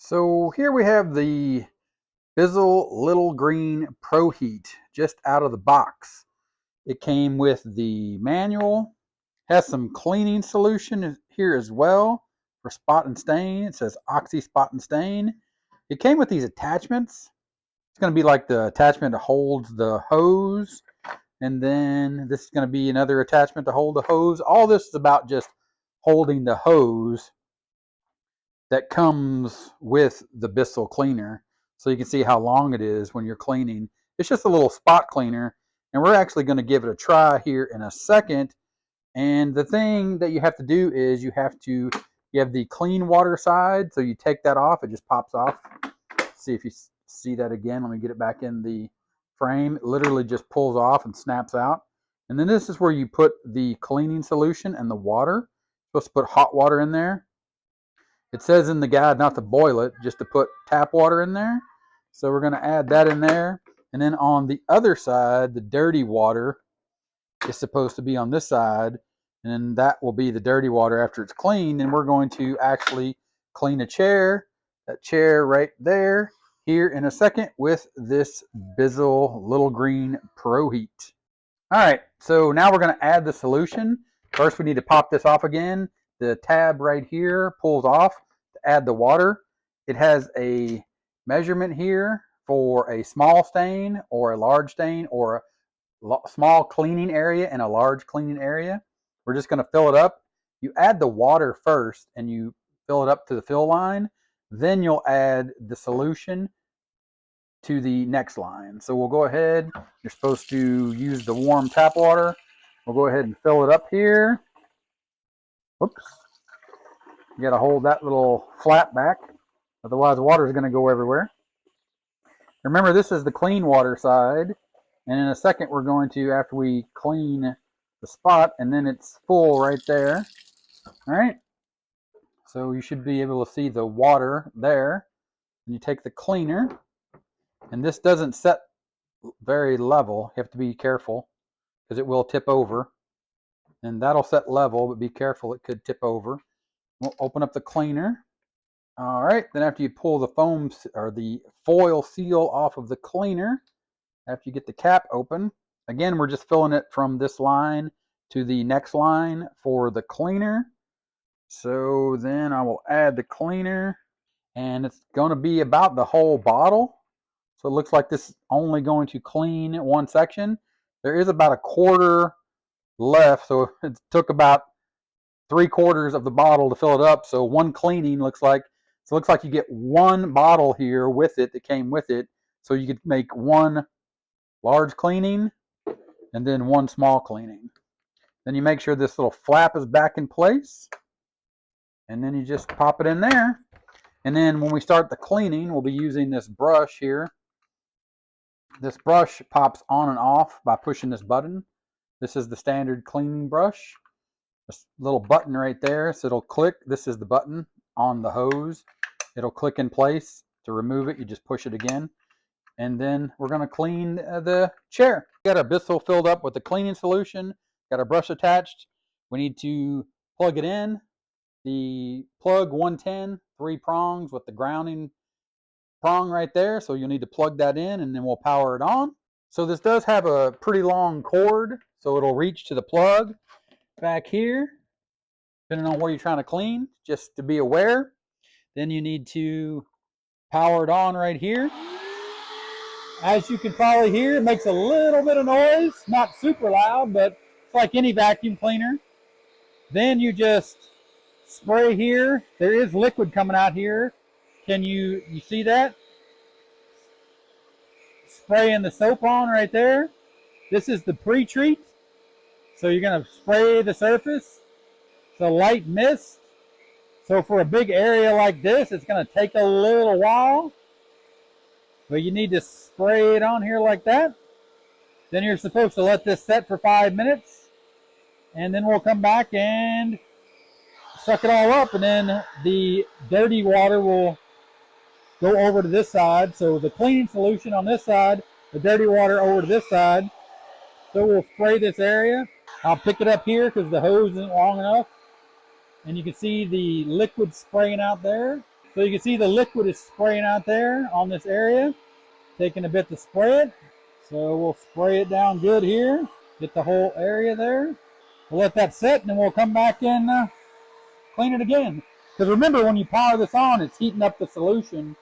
So here we have the BISSELL Little Green Proheat just out of the box. It came with the manual, has some cleaning solution here as well for spot and stain. It says Oxy Spot and Stain. It came with these attachments. It's going to be like the attachment that holds the hose, and then this is going to be another attachment to hold the hose. All this is about just holding the hose that comes with the BISSELL cleaner, so you can see how long it is when you're cleaning. It's just a little spot cleaner, and we're actually going to give it a try here in a second. And the thing that you have to do is you have the clean water side, so you take that off, it just pops off. See if you see that again. Let me get it back in the frame. It literally just pulls off and snaps out. And then this is where you put the cleaning solution and the water. You're supposed to put hot water in there. It says in the guide not to boil it, just to put tap water in there. So we're going to add that in there. And then on the other side, the dirty water is supposed to be on this side. And then that will be the dirty water after it's cleaned. And we're going to actually clean a chair, that chair right there, here in a second with this BISSELL Little Green Proheat. All right, so now we're going to add the solution. First, we need to pop this off again. The tab right here pulls off to add the water. It has a measurement here for a small stain or a large stain, or a small cleaning area and a large cleaning area. We're just going to fill it up. You add the water first and you fill it up to the fill line. Then you'll add the solution to the next line. So we'll go ahead. You're supposed to use the warm tap water. We'll go ahead and fill it up here. Oops. You got to hold that little flap back. Otherwise, the water is going to go everywhere. Remember, this is the clean water side. And in a second, we're going to, after we clean the spot, and then it's full right there. All right. So you should be able to see the water there. And you take the cleaner. And this doesn't set very level. You have to be careful because it will tip over. And that'll set level, but be careful, it could tip over. We'll open up the cleaner. All right, then after you pull the foam or the foil seal off of the cleaner, after you get the cap open, again, we're just filling it from this line to the next line for the cleaner. So then I will add the cleaner, and it's going to be about the whole bottle. So it looks like this is only going to clean one section. There is about a quarter left, so it took about 3/4 of the bottle to fill it up. So one cleaning looks like you get one bottle here with it that came with it. So you could make one large cleaning and then one small cleaning. Then you make sure this little flap is back in place, and then you just pop it in there. And then when we start the cleaning, we'll be using this brush here. This brush pops on and off by pushing this button. This is the standard cleaning brush. This little button right there, so it'll click. This is the button on the hose. It'll click in place. To remove it, you just push it again. And then we're going to clean the chair. We got our BISSELL filled up with the cleaning solution. Got our brush attached. We need to plug it in. The plug 110, 3 prongs with the grounding prong right there. So you'll need to plug that in, and then we'll power it on. So this does have a pretty long cord, so it'll reach to the plug back here, depending on where you're trying to clean, just to be aware. Then you need to power it on right here. As you can probably hear, it makes a little bit of noise, not super loud, but it's like any vacuum cleaner. Then you just spray here. There is liquid coming out here. Can you see that? Spraying the soap on right there. This is the pre-treat. So you're going to spray the surface. It's a light mist. So for a big area like this, it's going to take a little while. But you need to spray it on here like that. Then you're supposed to let this set for 5 minutes. And then we'll come back and suck it all up. And then the dirty water will go over to this side. So the cleaning solution on this side, the dirty water over to this side. So we'll spray this area. I'll pick it up here because the hose isn't long enough. And you can see the liquid spraying out there. So you can see the liquid is spraying out there on this area. Taking a bit to spray it. So we'll spray it down good here. Get the whole area there. We'll let that sit and then we'll come back and clean it again. Because remember, when you power this on, it's heating up the solution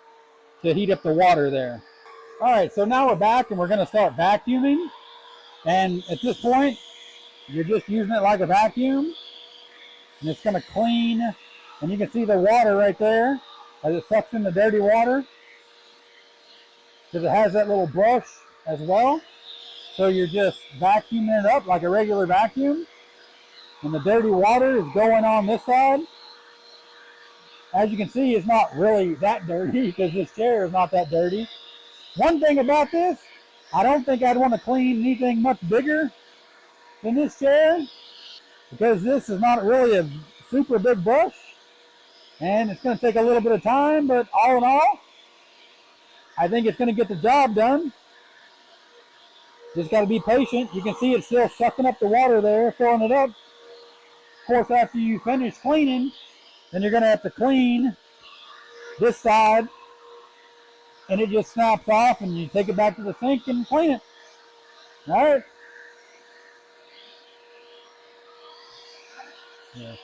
to heat up the water there. All right, so now we're back and we're going to start vacuuming. And at this point, you're just using it like a vacuum. And it's going to clean. And you can see the water right there as it sucks in the dirty water. Because it has that little brush as well. So you're just vacuuming it up like a regular vacuum. And the dirty water is going on this side. As you can see, it's not really that dirty because this chair is not that dirty. One thing about this, I don't think I'd want to clean anything much bigger than this chair because this is not really a super big brush and it's going to take a little bit of time, but all in all, I think it's going to get the job done. Just got to be patient. You can see it's still sucking up the water there, filling it up. Of course, after you finish cleaning, then you're going to have to clean this side and it just snaps off and you take it back to the sink and clean it. All right. Yeah.